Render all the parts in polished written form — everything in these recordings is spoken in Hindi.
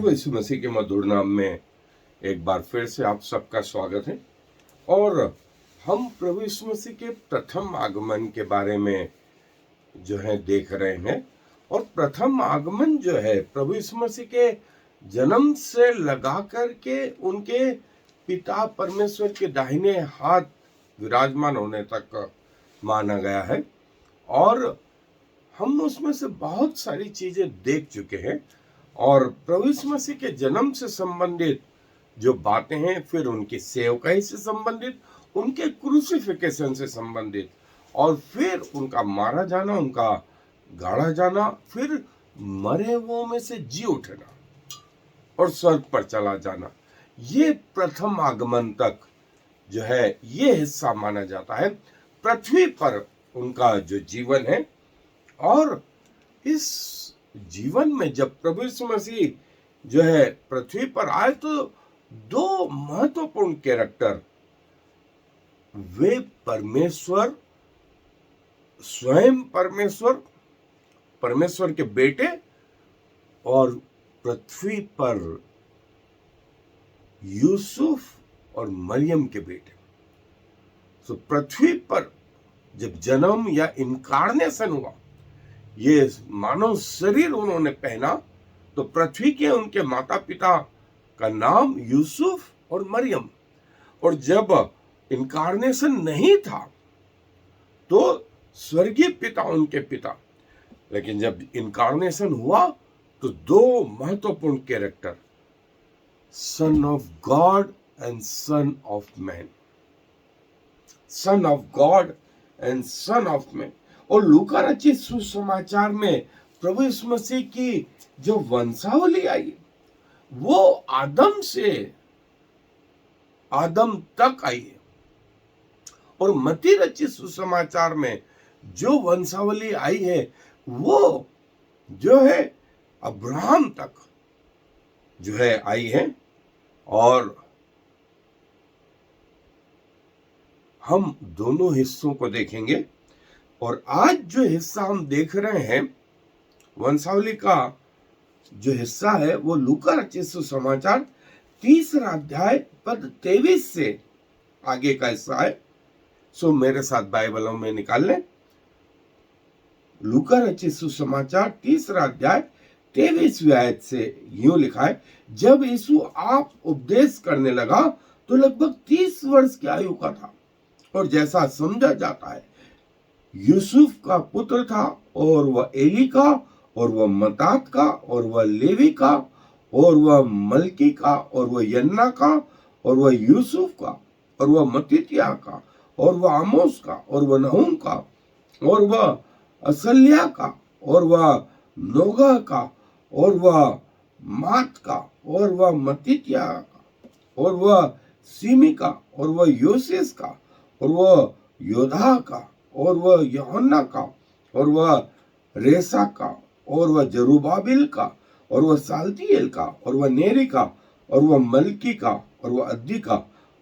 प्रभु यीशु मसीह के मधुर नाम में एक बार फिर से आप सबका स्वागत है। और हम प्रभु यीशु मसीह के प्रथम आगमन के बारे में जो है देख रहे हैं। और प्रथम आगमन जो है प्रभु यीशु मसीह के जन्म से लगा कर के उनके पिता परमेश्वर के दाहिने हाथ विराजमान होने तक माना गया है। और हम उसमें से बहुत सारी चीजें देख चुके हैं। और प्रभु यीशु मसीह के जन्म से संबंधित जो बातें हैं, फिर उनकी सेवकाई से संबंधित, उनके क्रूसिफिकेशन से संबंधित, और फिर उनका मारा जाना, उनका गाड़ा जाना, फिर मरे हुओं में से जी उठना और स्वर्ग पर चला जाना, ये प्रथम आगमन तक जो है ये हिस्सा माना जाता है पृथ्वी पर उनका जो जीवन है। और इस जीवन में जब प्रभु यीशु मसीह जो है पृथ्वी पर आए तो दो महत्वपूर्ण कैरेक्टर, वे परमेश्वर, स्वयं परमेश्वर के बेटे, और पृथ्वी पर यूसुफ और मरियम के बेटे। तो पृथ्वी पर जब जन्म या इनकार्नेशन हुआ, ये मानव शरीर उन्होंने पहना, तो पृथ्वी के उनके माता पिता का नाम यूसुफ और मरियम। और जब इनकार्नेशन नहीं था तो स्वर्गीय पिता उनके पिता। लेकिन जब इनकार्नेशन हुआ तो दो महत्वपूर्ण character, sun of God and son of man, sun of God and son of man. और लूका रचित सुसमाचार में प्रभु यीशु मसीह की जो वंशावली आई, वो आदम से आदम तक आई है। और मत्ती रचित सुसमाचार में जो वंशावली आई है, वो जो है अब्राहम तक जो है आई है। और हम दोनों हिस्सों को देखेंगे। और आज जो हिस्सा हम देख रहे हैं वंशावली का जो हिस्सा है, वो लूका रचित सुसमाचार 3 अध्याय पद 23 से आगे का हिस्सा है। सो मेरे साथ बाइबलों में निकाल लें। लूका रचित सुसमाचार 3 अध्याय 23वीं आयत से यूं लिखा है, जब यीशु आप उपदेश करने लगा तो लगभग 30 वर्ष की आयु का था, और जैसा समझा जाता है यूसुफ का पुत्र था, और वह एली का, और वह मत्तात का, और वह लेवी का, और वह मलकी का, और वह यन्ना का, और वह यूसुफ का, और वह मत्तित्याह का, और वह आमोस का, और वह नहूम का, और वह असल्या का, और वह नोगह का, और वह मात का, और वह मत्तित्याह का, और वह सीमी का, और वह योसेस का, और वह योधा का, और वह यूहन्ना का, और वह रेसा का, और वह जरुब्बाबिल का, और वह साल्तिएल का, और वह नेरी का, और वह मलकी का, और वह अद्दी का,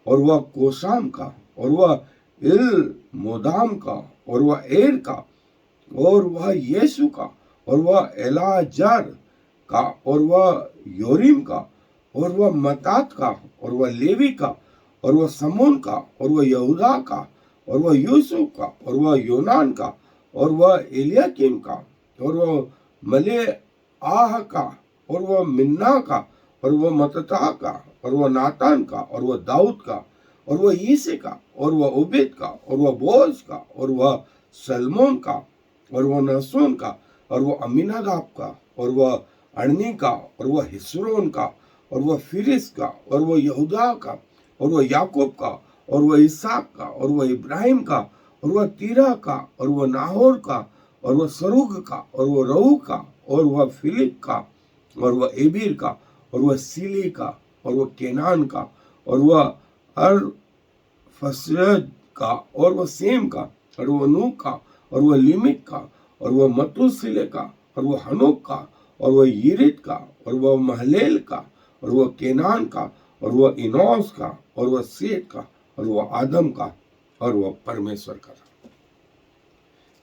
और वह कोसाम का, और वह इल मोदाम का, और वह एर का, और वह यीशु का, और वह एलाजार का, और वह योरीम का, और वह मत्तात का, और वह लेवी का, और वह समोन का, और वह यहूदा का, और वह यूसुफ का, और वह योनान का, और वह एलियाकीम का, और वह मलेआह का, और वह मिन्ना का, और वह मत्तता का, और वह नातान का, और वह दाऊद का, और वह यीसे का, और वह ओबेद का, और वह बोअज का, और वह सलमोन का, और वह नहशोन का, और वह अमीनादाब का, और वह अरनी का, और वह हिस्रोन का, और वह फिरिस का, और वह यहूदा का, और वह याकूब का, और वह इसहाक का, और वह इब्राहिम का, और वह तीरा का, और वह नाहोर का, और वह सरूग का, और वह रऊ का, और वह फिलिप का, और वह एबीर का, और वह सीली का, और वह केनान का, और वह अरफसद का, और वह सेम का, और वह नूह का, और वह लिमिक का, और वह मतूसिले का, और वह हनोक का, और वह यिरिद का, और वह महलेल का, और वह केनान का, और वह इनोस का, और वह सेत का, और वह आदम का, और वह परमेश्वर का था।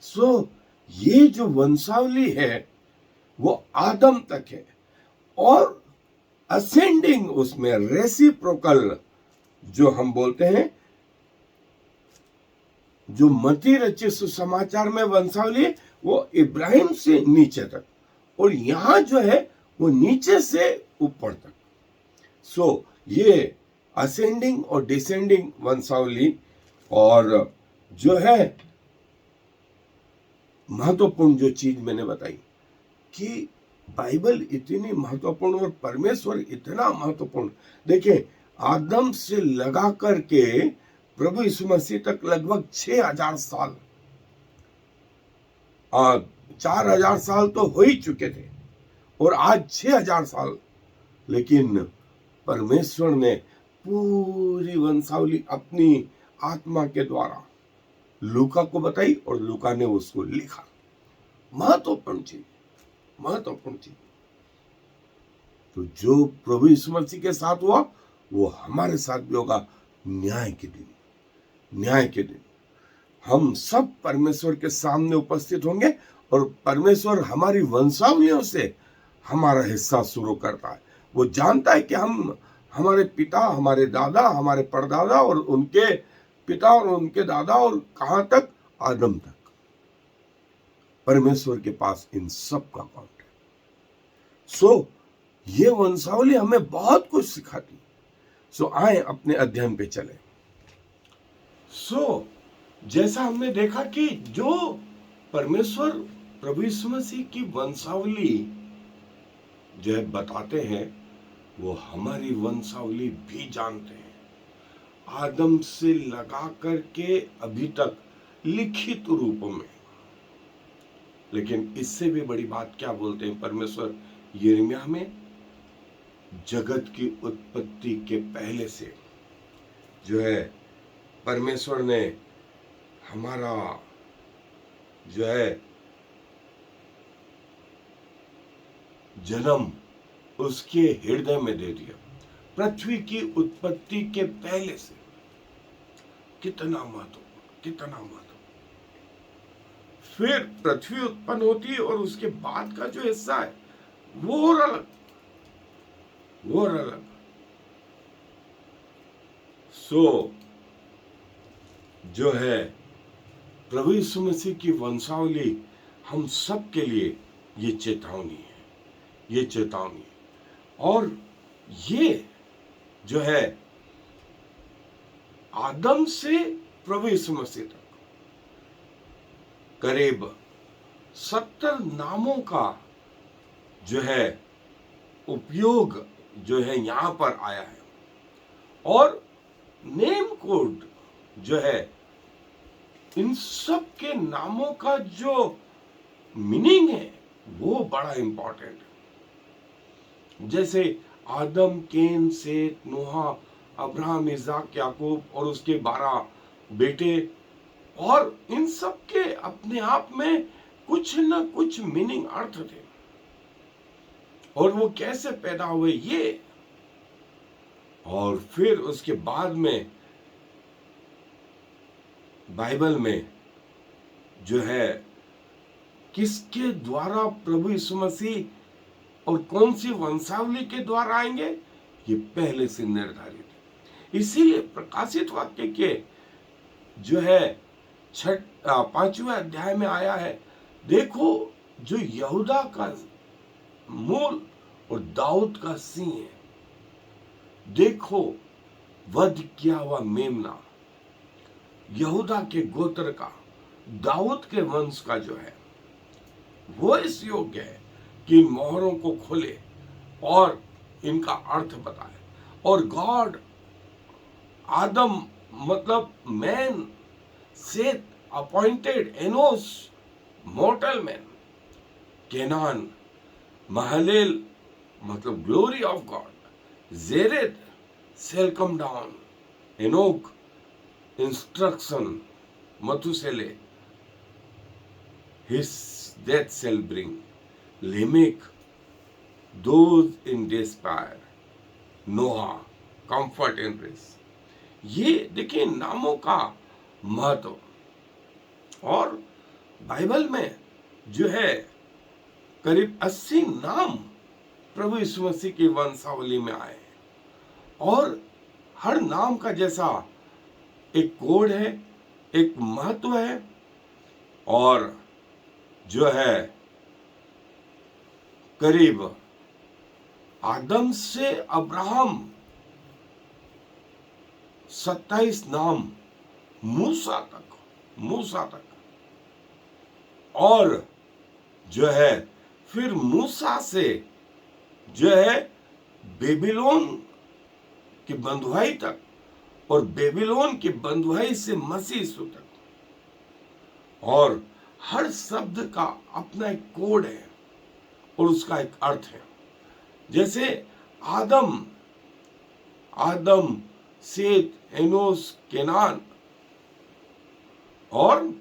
सो ये जो वंशावली है वो आदम तक है। और असेंडिंग उसमें रेसिप्रोकल जो हम बोलते हैं, जो मती रचित सुसमाचार में वंशावली वो इब्राहिम से नीचे तक, और यहां जो है वो नीचे से ऊपर तक। सो ये असेंडिंग और डिसेंडिंग वंशावली, और जो है महत्वपूर्ण जो चीज मैंने बताई कि बाइबल इतनी महत्वपूर्ण और परमेश्वर इतना महत्वपूर्ण। देखिए, आदम से लगा करके प्रभु यीशु मसीह तक लगभग 6000 साल, 4000 साल तो हो ही चुके थे, और आज 6000 साल। लेकिन परमेश्वर ने पूरी वंशावली अपनी आत्मा के द्वारा लूका को बताई, और लूका ने उसको लिखा। महत्वपूर्ण चीज, महत्वपूर्ण चीज। तो जो प्रभु यीशु मसीह के साथ हुआ वो हमारे साथ भी होगा न्याय के दिन। न्याय के दिन हम सब परमेश्वर के सामने उपस्थित होंगे, और परमेश्वर हमारी वंशावलियों से हमारा हिस्सा शुरू करता है। वो जानता है कि हम, हमारे पिता, हमारे दादा, हमारे परदादा और उनके पिता और उनके दादा, और कहां तक, आदम तक। परमेश्वर के पास इन सब का अकाउंट है। सो ये वंशावली हमें बहुत कुछ सिखाती। सो आए अपने अध्ययन पे चले। सो जैसा हमने देखा कि जो परमेश्वर प्रभु यीशु मसीह की वंशावली जो है बताते हैं, वो हमारी वंशावली भी जानते हैं, आदम से लगा करके अभी तक लिखित रूप में। लेकिन इससे भी बड़ी बात क्या बोलते हैं परमेश्वर यिर्मयाह में, जगत की उत्पत्ति के पहले से जो है परमेश्वर ने हमारा जो है जन्म उसके हृदय में दे दिया, पृथ्वी की उत्पत्ति के पहले से। कितना महत्वपूर्ण, कितना महत्वपूर्ण। फिर पृथ्वी उत्पन्न होती है, और उसके बाद का जो हिस्सा है वो और अलग, वो और अलग। सो जो है प्रभु यीशु मसीह की वंशावली हम सब के लिए ये चेतावनी है, ये चेतावनी है। और ये जो है आदम से प्रभु यीशु मसीह तक करीब 70 नामों का जो है उपयोग जो है यहां पर आया है, और नेम कोड जो है इन सब के नामों का जो मीनिंग है वो बड़ा इंपॉर्टेंट है। जैसे आदम, केन, सेत, नूहा, अब्राहम, इसाक, याकूब और उसके 12 बेटे, और इन सब के अपने आप में कुछ न कुछ मीनिंग, अर्थ थे। और वो कैसे पैदा हुए ये, और फिर उसके बाद में बाइबल में जो है किसके द्वारा प्रभु यीशु मसीह और कौन सी वंशावली के द्वारा आएंगे, ये पहले से निर्धारित है। इसीलिए प्रकाशित वाक्य के जो है 5वें अध्याय में आया है, देखो जो यहूदा का मूल और दाऊद का सिंह है, देखो वध किया हुआ मेमना, यहूदा के गोत्र का, दाऊद के वंश का जो है वो इस योग्य है कि इन मोहरों को खोले और इनका अर्थ बताए। और गॉड, आदम मतलब man, Seth appointed Enos mortal man, Kenan Mahalalel मतलब glory of God, Jared shall come down, Enoch instruction, Methuselah his death shall bring, Lamech those in despair, Noah comfort and rest। ये देखिए नामों का महत्व। और बाइबल में जो है करीब 80 नाम प्रभु यीशु मसीह की वंशावली में आए और हर नाम का जैसा एक कोड है, एक महत्व है, और जो है करीब आदम से अब्राहम 27 नाम मूसा तक और जो है फिर मूसा से जो है बेबीलोन की बंधुआई तक और बेबीलोन की बंधुआई से मसीह यीशु तक, और हर शब्द का अपना एक कोड है और उसका एक अर्थ है। जैसे आदम, सेत, एनोस, केनान, और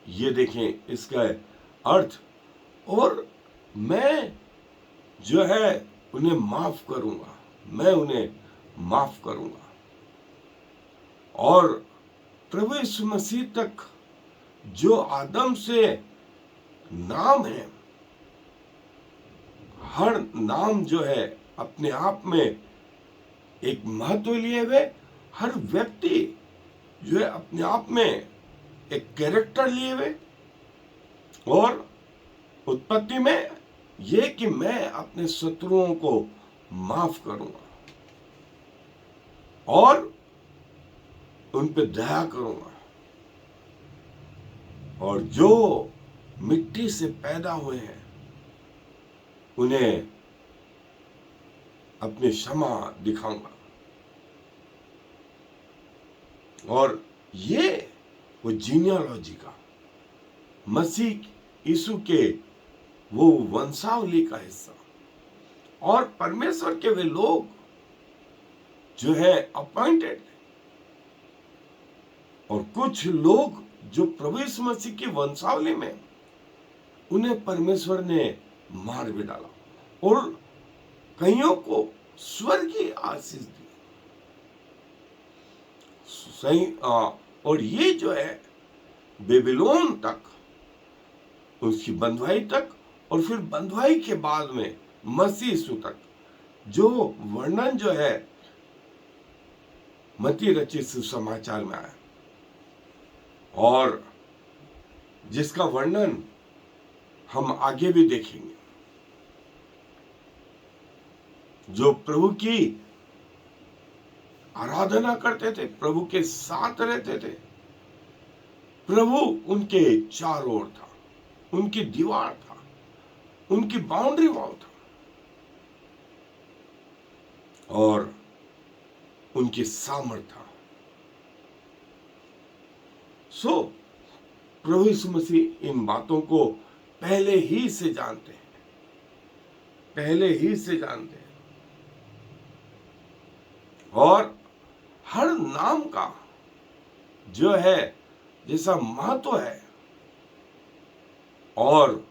ये देखें इसका अर्थ, और मैं जो है उन्हें माफ करूंगा, और प्रभु यीशु मसीह तक जो आदम से नाम है, हर नाम जो है अपने आप में एक महत्व लिए हुए, हर व्यक्ति जो है अपने आप में एक कैरेक्टर लिए हुए, और उत्पत्ति में ये कि मैं अपने शत्रुओं को माफ करूंगा और उन पे दया करूंगा, और जो मिट्टी से पैदा हुए हैं उन्हें अपनी क्षमा दिखाऊंगा। और ये वो जीनियोलॉजी का मसीह यीशु के वो वंशावली का हिस्सा, और परमेश्वर के वे लोग जो है अपॉइंटेड, और कुछ लोग जो प्रभु यीशु मसीह की वंशावली में, उन्हें परमेश्वर ने मार भी डाला और कईयों को स्वर्गीय आशीष दी। सही, और ये जो है बेबीलोन तक, उसकी बंधुआई तक, और फिर बंधुआई के बाद में मसीह यीशु तक, जो वर्णन जो है मत्ती रचित सुसमाचार में आया, और जिसका वर्णन हम आगे भी देखेंगे। जो प्रभु की आराधना करते थे, प्रभु के साथ रहते थे, प्रभु उनके चारों ओर था, उनकी दीवार था, उनकी बाउंड्री वॉल था, और उनकी सामर्थ था। सो प्रभु यीशु मसीह इन बातों को पहले ही से जानते हैं, और हर नाम का जो है जैसा महत्व है, और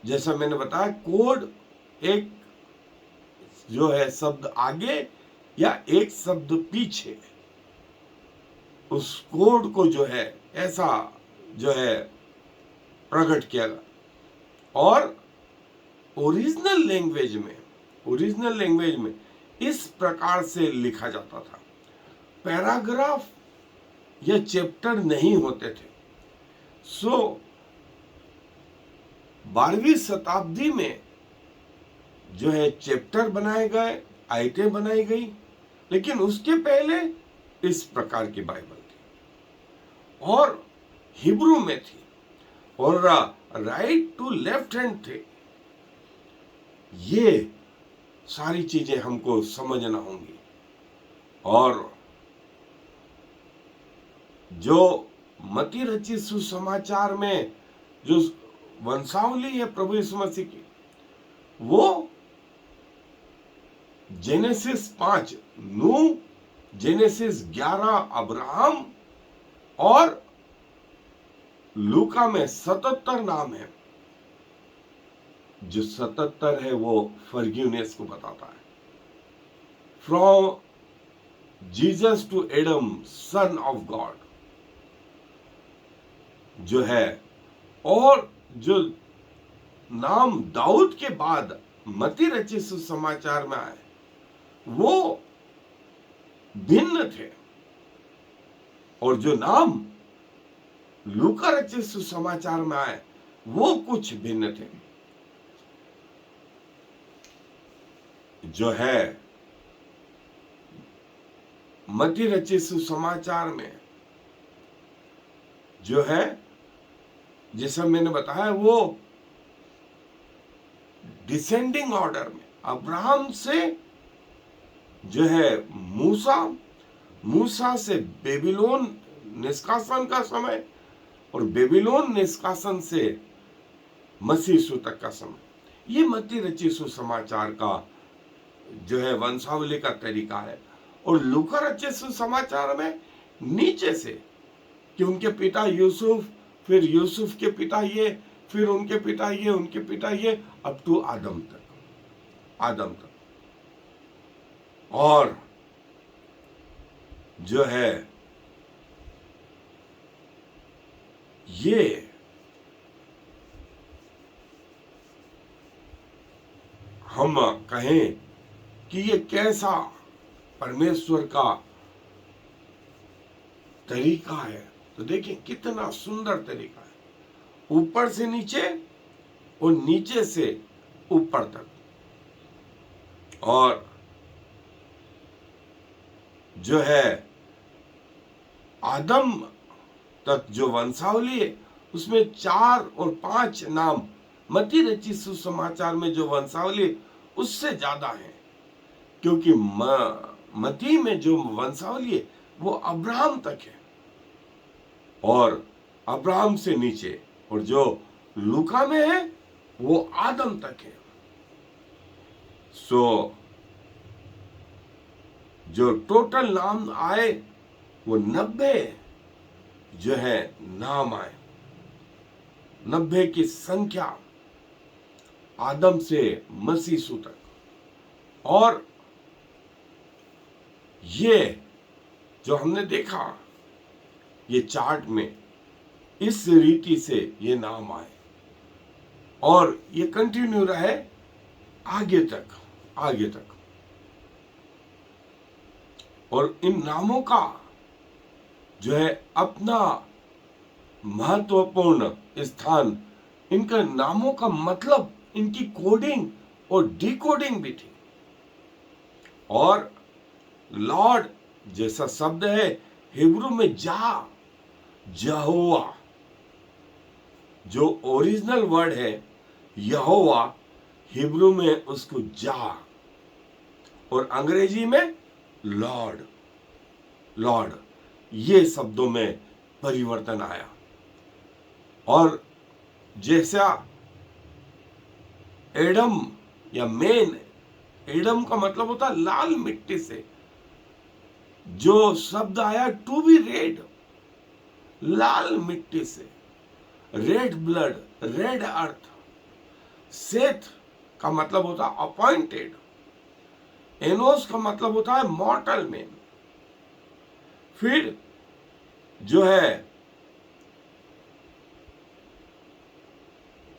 जैसा मैंने बताया कोड, एक जो है शब्द आगे या एक शब्द पीछे, उस कोड को जो है ऐसा जो है प्रकट किया गया। और ओरिजिनल लैंग्वेज में इस प्रकार से लिखा जाता था, पैराग्राफ या चैप्टर नहीं होते थे। सो 12वीं शताब्दी में जो है चैप्टर बनाए गए, आयतें बनाई गई, लेकिन उसके पहले इस प्रकार की बाइबल थी और हिब्रू में थी, और राइट टू लेफ्ट हैंड थे। ये सारी चीजें हमको समझना होंगी, और जो मत्ती रचित सुसमाचार में जो वंशावली है प्रभु यीशु मसीह की, वो जेनेसिस 5 नूह, जेनेसिस 11 अब्राहम, और लूका में 77 नाम है। जो 77 है वो फर्ग्यूनेस को बताता है, from Jesus to Adam son of God जो है, और जो नाम दाऊद के बाद मत्ती रचित सुसमाचार में आए वो भिन्न थे, और जो नाम लूका रचित सुसमाचार में आए वो कुछ भिन्न थे। जो है मत्ती रचित सुसमाचार में जो है, जैसा मैंने बताया, वो डिसेंडिंग ऑर्डर में अब्राहम से जो है मूसा से बेबीलोन निष्कासन का समय, और बेबीलोन निष्कासन से मसीह यीशु तक का समय, ये मत्ती रचित सुसमाचार का जो है वंशावली का तरीका है। और लूका रचित सुसमाचार में नीचे से कि उनके पिता यूसुफ, फिर यूसुफ के पिता ये, फिर उनके पिता ये, उनके पिता ये, अप टू आदम तक। और जो है ये हम कहें कि ये कैसा परमेश्वर का तरीका है, तो देखिए कितना सुंदर तरीका है, ऊपर से नीचे और नीचे से ऊपर तक। और जो है आदम तक जो वंशावली है उसमें 4 और 5 नाम मत्ती रचित सुसमाचार में जो वंशावली उससे ज्यादा है, क्योंकि मत्ती में जो वंशावली है वो अब्राहम तक है और अब्राहम से नीचे, और जो लूका में है वो आदम तक है। सो जो टोटल नाम आए वो 90 जो है नाम आए, 90 की संख्या आदम से मसीह यीशु तक। और ये जो हमने देखा ये चार्ट में इस रीति से ये नाम आए और ये कंटिन्यू रहे आगे तक। और इन नामों का जो है अपना महत्वपूर्ण स्थान, इनका नामों का मतलब, इनकी कोडिंग और डिकोडिंग भी थी। और लॉर्ड जैसा शब्द है हिब्रू में यहोवा, जो ओरिजिनल वर्ड है यहोवा, हिब्रू में उसको और अंग्रेजी में लॉर्ड, ये शब्दों में परिवर्तन आया। और जैसा एडम या मेन, एडम का मतलब होता है लाल मिट्टी से, जो शब्द आया टू बी रेड, लाल मिट्टी से, रेड ब्लड, रेड अर्थ। सेथ का मतलब होता है अपॉइंटेड, एनोस का मतलब होता है मॉर्टल मैन। फिर जो है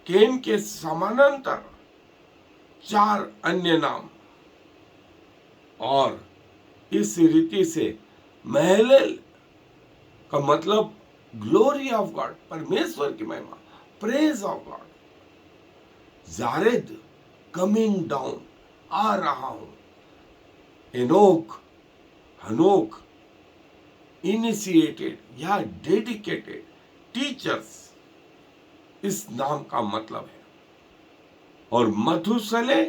केन के समानांतर 4 अन्य नाम, और इस रीति से महलेल का मतलब ग्लोरी ऑफ गॉड, परमेश्वर की महिमा, praise of God. Jared coming down, आ रहा हूं। हनोक इनिशिएटेड या डेडिकेटेड, टीचर्स इस नाम का मतलब है। और मथुसले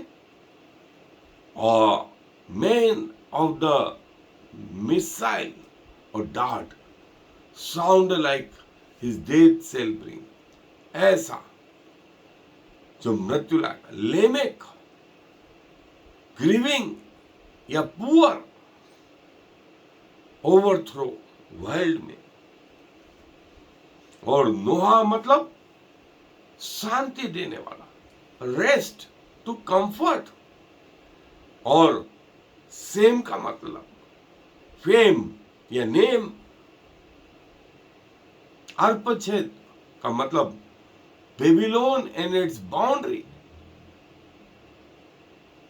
और मैन ऑफ द मिसाइल और dart, sound like his death shall bring, ऐसा जो मृत्यु लायक। लेमेक ग्रीविंग या पुअर, ओवरथ्रो वर्ल्ड में। और नोहा मतलब शांति देने वाला, रेस्ट, टू कंफर्ट। और सेम का मतलब फेम या नेम। अर्पछेद का मतलब बेबीलोन एंड इट्स बाउंड्री,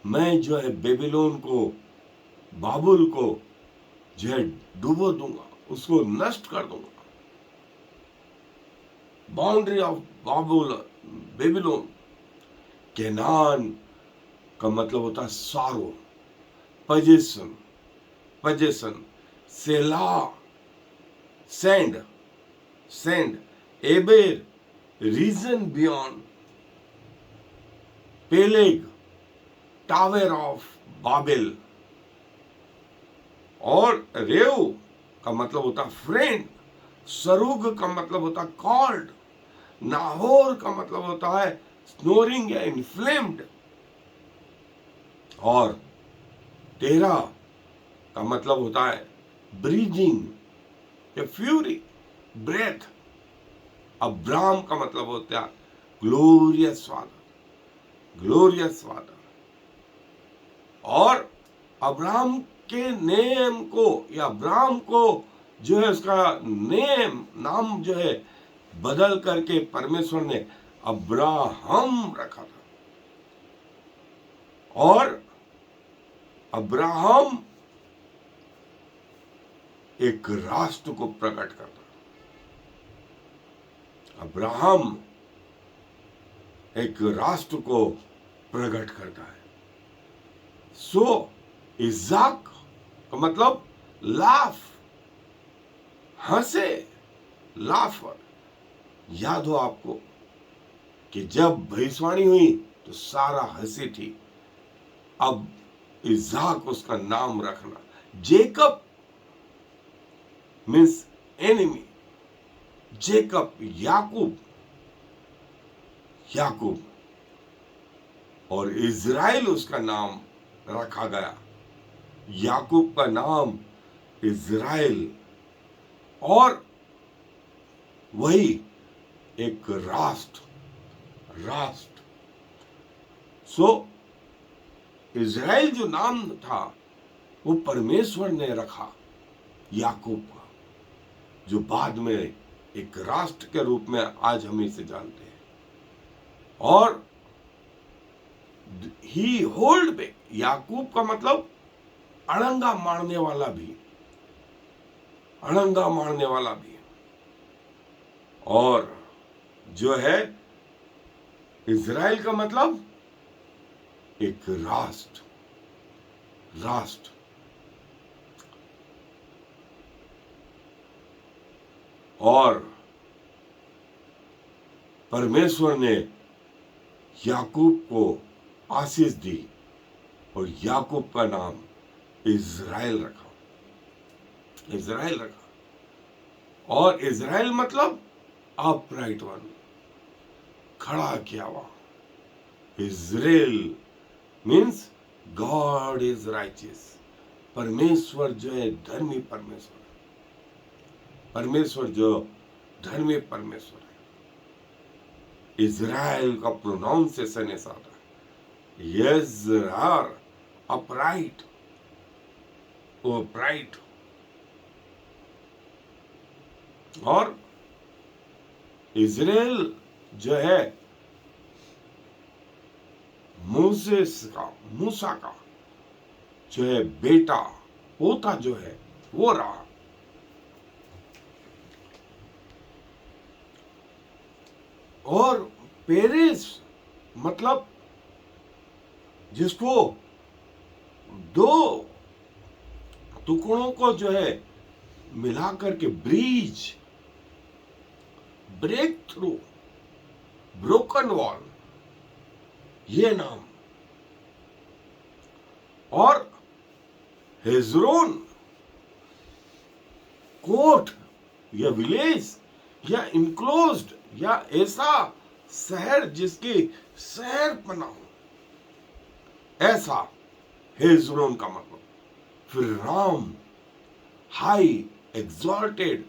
मैं जो है बेबीलोन को, बाबुल को जो है डुबो दूंगा, उसको नष्ट कर दूंगा। बाउंड्री ऑफ बाबुल, बेबीलोन। केनान का मतलब होता है sorrow, position, position, Shelah, send, send, Eber, region beyond, Peleg, tower of Babel. और रेव का मतलब होता है फ्रेंड, सरुग का मतलब होता है कॉल्ड, नाहोर का मतलब होता है स्नोरिंग या इन्फ्लेम्ड, और तेरा का मतलब होता है ब्रीजिंग या फ्यूरी, ब्रेथ। अब्राम का मतलब होता है ग्लोरियस फादर, ग्लोरियस फादर। और अब्राहम के नेम को या अब्राहम को जो है उसका नाम जो है बदल करके परमेश्वर ने अब्राहम रखा था। और अब्राहम एक राष्ट्र को प्रकट करता, अब्राहम एक राष्ट्र को प्रकट करता है। सो इज़ाक का मतलब लाफ, हंसे, लाफर। याद हो आपको कि जब भविष्यवाणी हुई तो सारा हंसी थी। अब इज़ाक उसका नाम रखना। जेकब मीन्स एनिमी, जेकब याकूब, याकूब। और इज़राइल उसका नाम रखा गया। याकूब का नाम इज़राइल, और वही एक राष्ट्र, राष्ट्र। सो इज़राइल जो नाम था वो परमेश्वर ने रखा याकूब का, जो बाद में एक राष्ट्र के रूप में आज हम इसे जानते हैं। और ही होल्ड बैक, याकूब का मतलब अड़ंगा मारने वाला भी, अड़ंगा मारने वाला भी। और जो है इज़राइल का मतलब एक राष्ट्र, राष्ट्र। और परमेश्वर ने याकूब को आशीष दी और याकूब का नाम इज़राइल रखा, इज़राइल रखा। और इज़राइल मतलब अपराइट वन, खड़ा किया हुआ। Israel means God is righteous, परमेश्वर जो है धर्मी परमेश्वर है, परमेश्वर जो धर्मी परमेश्वर है। इज़राइल का प्रोनाउंसिएशन ऐसा आता है, यज़रार, अपराइट, अपराइट। और इज़राइल जो है मूसा का जो है बेटा, पोता जो है वो रहा। और पेरेस मतलब जिसको दो टुकड़ों को जो है मिलाकर के bridge, break through, broken wall, ये नाम। और हेजरोन कोट या विलेज या इनक्लोज्ड या ऐसा शहर जिसकी शहर बना हो, ऐसा हेजरोन का मतलब। फिर राम, हाई, एग्जॉल्टेड,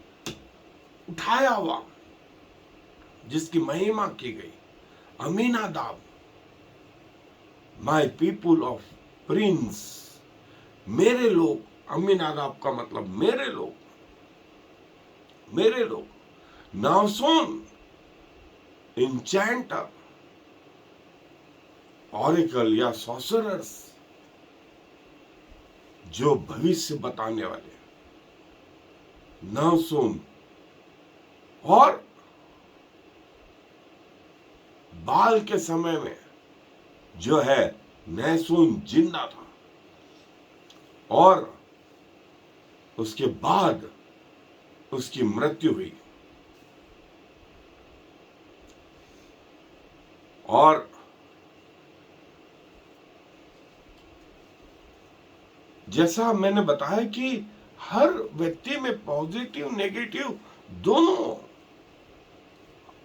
उठाया हुआ, जिसकी महिमा की गई। Aminadab, my people of Prince, मेरे लोग। अमीनादाब का मतलब मेरे लोग, मेरे लोग। नासोन इंचेंटर, ऑरिकल या सॉसरर्स, जो भविष्य बताने वाले, नहशोन और बाल के समय में जो है नहशोन जिंदा था और उसके बाद उसकी मृत्यु हुई। और जैसा मैंने बताया कि हर व्यक्ति में पॉजिटिव नेगेटिव दोनों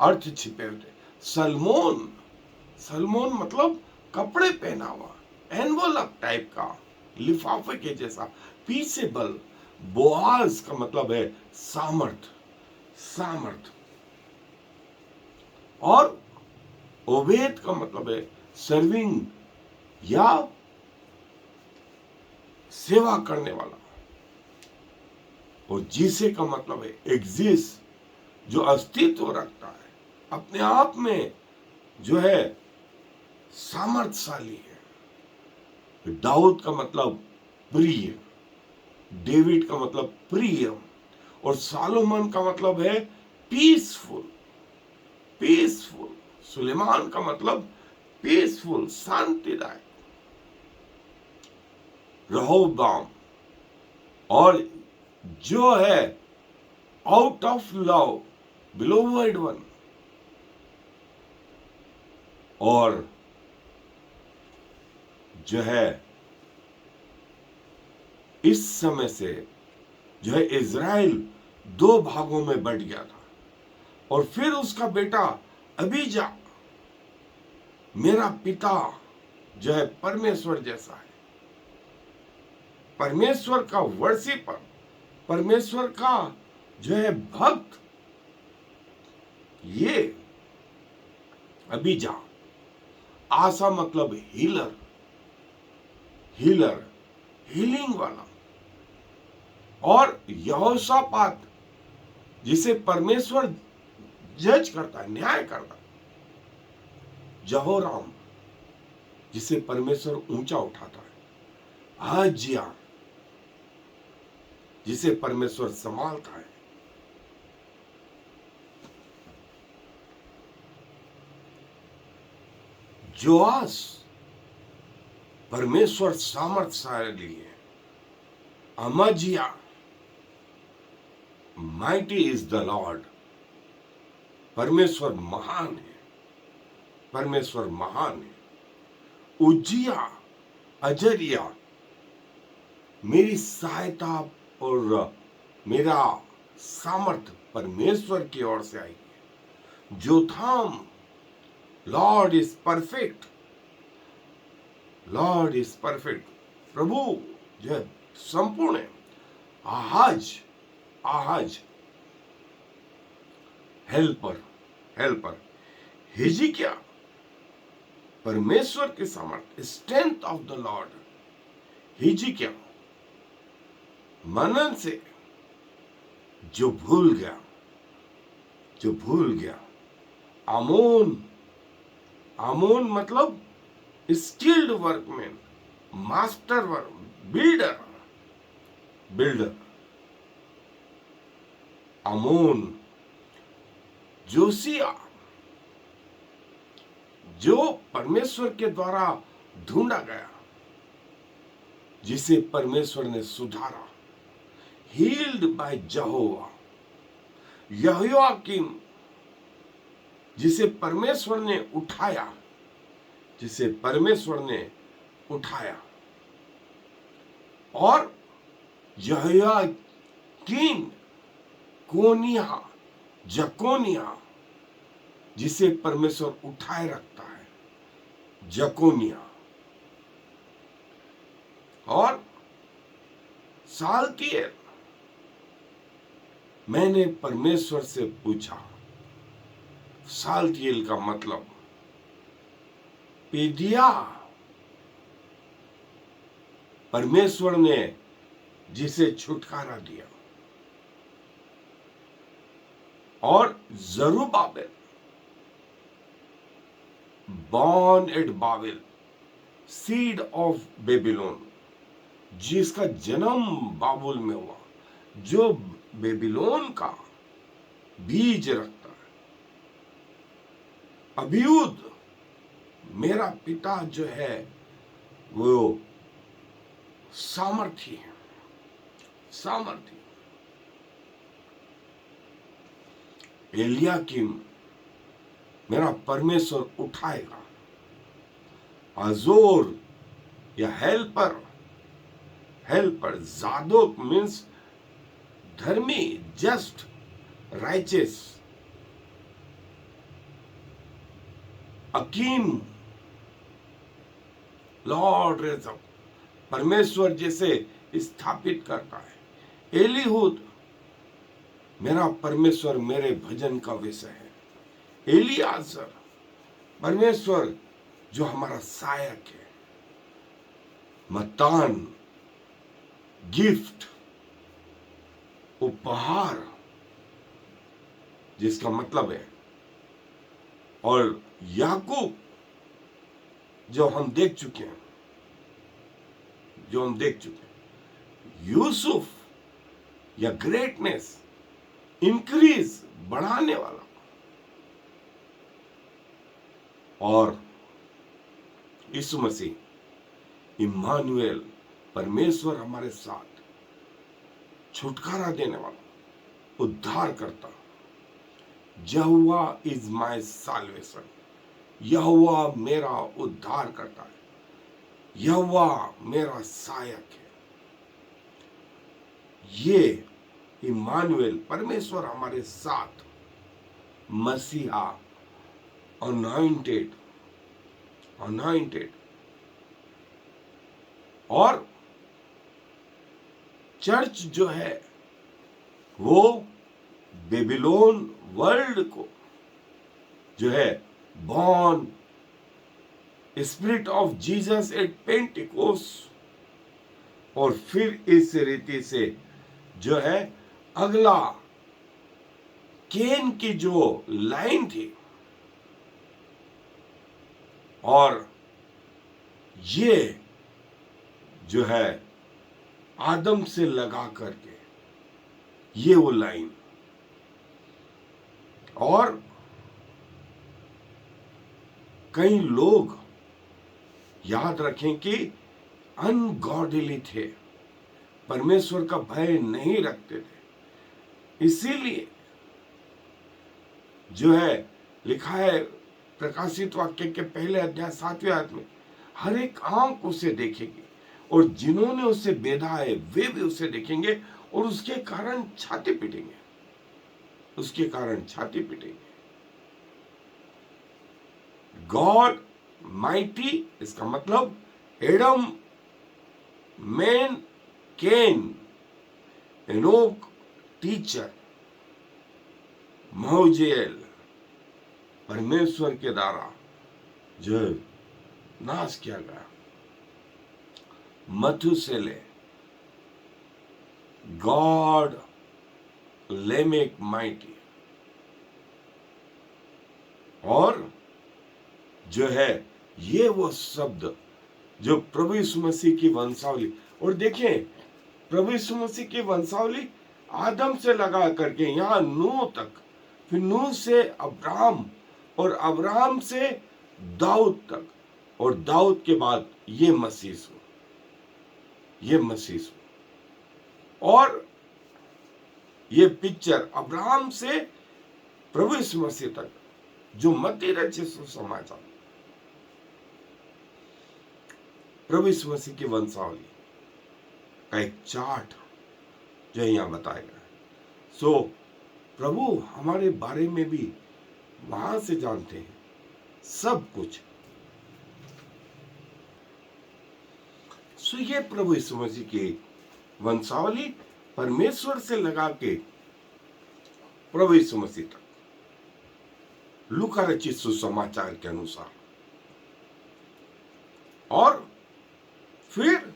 अर्थ छिपे हुए। सलमोन, सलमोन मतलब कपड़े पहना हुआ, एनवलप टाइप का, लिफाफे के जैसा। पीसेबल, बोआज का मतलब है सामर्थ, सामर्थ। और ओबेद का मतलब है सर्विंग या सेवा करने वाला। और जीसे का मतलब है एग्जिस्ट, जो अस्तित्व रखता है, अपने आप में जो है सामर्थ्यशाली है। दाऊद का मतलब प्रिय, डेविड का मतलब प्रिय, और सालोमन का मतलब है पीसफुल, पीसफुल। सुलेमान का मतलब पीसफुल, शांतिदायक। रहोबाम, और जो है out of love, beloved one. और जो है इस समय से जो है इज़राइल दो भागों में बंट गया था, और फिर उसका बेटा अबीजा, मेरा पिता जो है परमेश्वर जैसा है, परमेश्वर का वर्शिपर, परमेश्वर का जो है भक्त, ये अबीजा। आशा मतलब हीलर, हीलर, हीलिंग वाला। और यहोशापात, जिसे परमेश्वर जज करता है, न्याय करता है। जहोराम, जिसे परमेश्वर ऊंचा उठाता है। हाजिया, जिसे परमेश्वर संभालता है। जोआस, परमेश्वर सामर्थ्यशाली है। अमजिया, माइटी इज द लॉर्ड, परमेश्वर महान है, परमेश्वर महान है। उज्जिया, अजरिया, मेरी सहायता और मेरा सामर्थ परमेश्वर की ओर से आई है। Jotham, Lord is perfect, Lord is perfect, प्रभु जो है संपूर्ण है। Ahaz, Ahaz, helper, helper. Hezekiah, परमेश्वर के सामर्थ, strength of the Lord. Hezekiah, मनन से जो भूल गया, जो भूल गया। आमोन, आमोन मतलब skilled workman, master work, builder, builder. Amon. Josiah, जो परमेश्वर के द्वारा ढूंढा गया, जिसे परमेश्वर ने सुधारा। हील्ड बाय यहोवा। यहोयाकीम, जिसे परमेश्वर ने उठाया, जिसे परमेश्वर ने उठाया। और यहोयाकीन, कोनिया, जकोनिया, जिसे परमेश्वर उठाए रखता है, जकोनिया। और सालतिएल, मैंने परमेश्वर से पूछा। सालतिएल का मतलब पेदिया, परमेश्वर ने जिसे छुटकारा दिया। और Zerubbabel, born at Babel, seed of Babylon, जिसका जन्म बाबुल में हुआ, जो बेबीलोन का बीज रखता है। अभियुद मेरा पिता जो है वो सामर्थी है, सामर्थी। एलियाकीम मेरा परमेश्वर उठाएगा। अजोर या हेल्पर, हेल्पर जादोक मीन्स धर्मी, just, righteous. Akim lord raise up, परमेश्वर जैसे स्थापित करता है। एलीहूद मेरा परमेश्वर मेरे भजन का विषय है। एलियाजर परमेश्वर जो हमारा सहायक है। मतान गिफ्ट, उपहार, जिसका मतलब है। और याकूब जो हम देख चुके हैं, यूसुफ या ग्रेटनेस, इंक्रीज, बढ़ाने वाला। और यीशु मसीह इम्मानुएल, परमेश्वर हमारे साथ, छुटकारा देने वाला, उद्धार करता। यहोवा इज माय साल्वेशन, यहोवा मेरा उद्धार करता है, यहोवा मेरा सहायक है। ये इम्मानुएल, परमेश्वर हमारे साथ, मसीहा, अनॉइंटेड, और चर्च जो है वो बेबीलोन वर्ल्ड को जो है born spirit of Jesus at Pentecost. और फिर इस रीति से जो है अगला केन की जो लाइन थी, और ये जो है आदम से लगा करके ये वो लाइन। और कई लोग याद रखें कि अनगॉडली थे, परमेश्वर का भय नहीं रखते थे। इसीलिए जो है लिखा है प्रकाशित वाक्य के पहले अध्याय 7वें आयत में, हर एक आंख उसे देखेगी और जिन्होंने उसे बेधा है वे भी उसे देखेंगे और उसके कारण छाती पीटेंगे, उसके कारण छाती पीटेंगे। गॉड माइटी, इसका मतलब एडम, मैन, केन, एनोक, टीचर, महुजेल, परमेश्वर के द्वारा जो नाश किया गया। मथुसेले, गॉड लेमेक माइटी, और जो है ये वो शब्द जो प्रभु यीशु मसीह की वंशावली। और देखिए प्रभु यीशु मसीह की वंशावली आदम से लगा करके यहां नूह तक, फिर नूह से अब्राहम और अब्राहम से दाऊद तक, और दाऊद के बाद ये मसीह, ये मसीह। और ये पिक्चर अब्राहम से प्रभु यीशु मसीह तक जो मत्ती रचित सुसमाचार, प्रभु यीशु मसीह की वंशावली का एक चार्ट जो यहां बताया गया है। सो प्रभु हमारे बारे में भी वहां से जानते हैं सब कुछ। सो ये प्रभु यीशु मसीह की वंशावली परमेश्वर से लगा के प्रभु यीशु मसीह तक, लूका रचित सुसमाचार के अनुसार। और फिर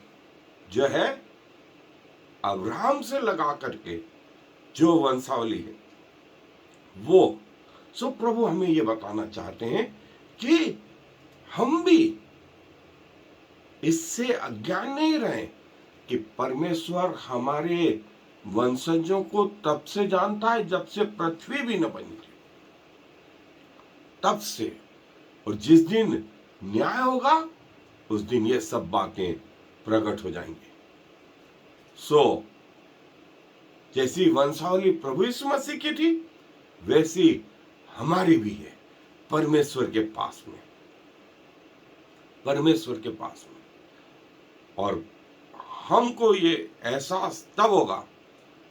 जो है अब्राहम से लगा करके जो वंशावली है वो। सो प्रभु हमें ये बताना चाहते हैं कि हम भी इससे अज्ञान नहीं रहे कि परमेश्वर हमारे वंशजों को तब से जानता है जब से पृथ्वी भी न बनी थी, तब से। और जिस दिन न्याय होगा उस दिन ये सब बातें प्रकट हो जाएंगी। जैसी वंशावली प्रभु यीशु मसीह की थी वैसी हमारी भी है परमेश्वर के पास में, परमेश्वर के पास में। और हमको ये एहसास तब होगा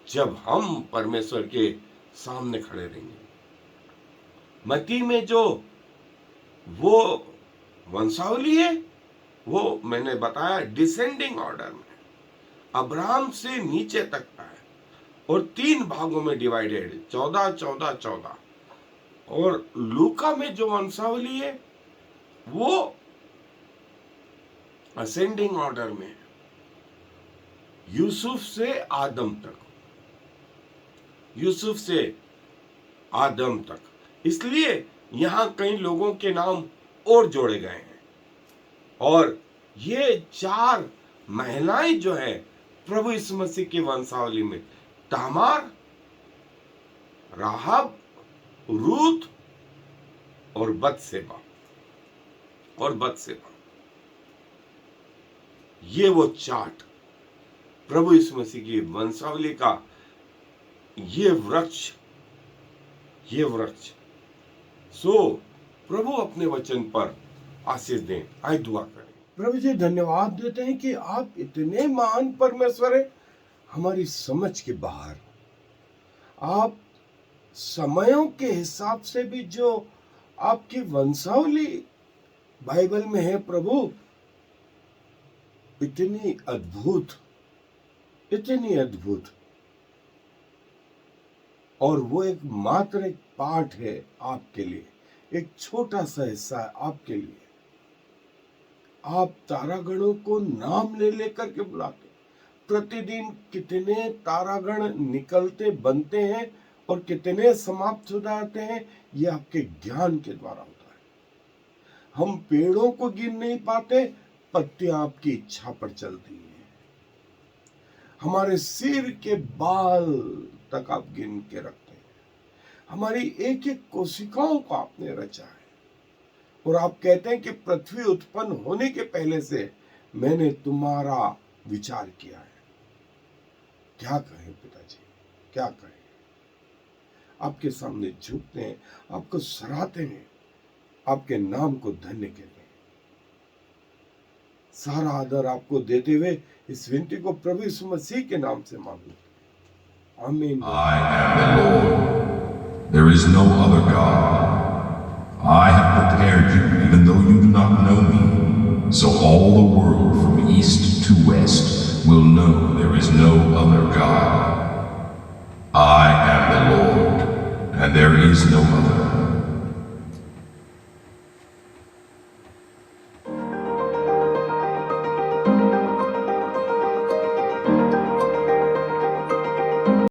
जब हम परमेश्वर के सामने खड़े रहेंगे। मत्ती में जो वो वंशावली है वो मैंने बताया डिसेंडिंग ऑर्डर में, अब्राहम से नीचे तक का है और 3 भागों में डिवाइडेड, 14 14 14। और लूका में जो वंशावली है वो असेंडिंग ऑर्डर में, यूसुफ से आदम तक, यूसुफ से आदम तक। इसलिए यहां कई लोगों के नाम और जोड़े गए हैं। और ये 4 महिलाएं जो है प्रभु यीशु मसीह की वंशावली में, तामार, राहब, रूत और बतशेबा, ये वो चार्ट प्रभु यीशु मसीह की वंशावली का ये वृक्ष। प्रभु अपने वचन पर आशीष दें। आइए दुआ करें। प्रभु जी धन्यवाद देते हैं कि आप इतने महान परमेश्वर हैं, हमारी समझ के बाहर। आप समयों के हिसाब से भी जो आपकी वंशावली बाइबल में है प्रभु, इतनी अद्भुत, इतनी अद्भुत। और वो एक मात्र एक पार्ट है आपके लिए, एक छोटा सा हिस्सा है आपके लिए। आप तारागणों को नाम ले लेकर के बुलाते। प्रतिदिन कितने तारागण निकलते बनते हैं और कितने समाप्त हो जाते हैं, ये आपके ज्ञान के द्वारा होता है। हम पेड़ों को गिन नहीं पाते, पत्तियां आपकी इच्छा पर चलती हैं। हमारे सिर के बाल तक आप गिन के रखते हैं। हमारी एक एक कोशिकाओं को आपने रचा है। और आप कहते हैं कि पृथ्वी उत्पन्न होने के पहले से मैंने तुम्हारा विचार किया है। क्या कहें पिताजी, क्या कहें। आपके सामने झुकते हैं, आपको सराहते हैं, आपके नाम को धन्य कहते हैं। सारा आदर आपको देते हुए इस विनती को प्रभु यीशु मसीह के नाम से मांगू। आमीन। I am the Lord. There is no other God. I have prepared you even though you do not know me. So all the world from east to west will know there is no other God. I am the Lord, and there is no other.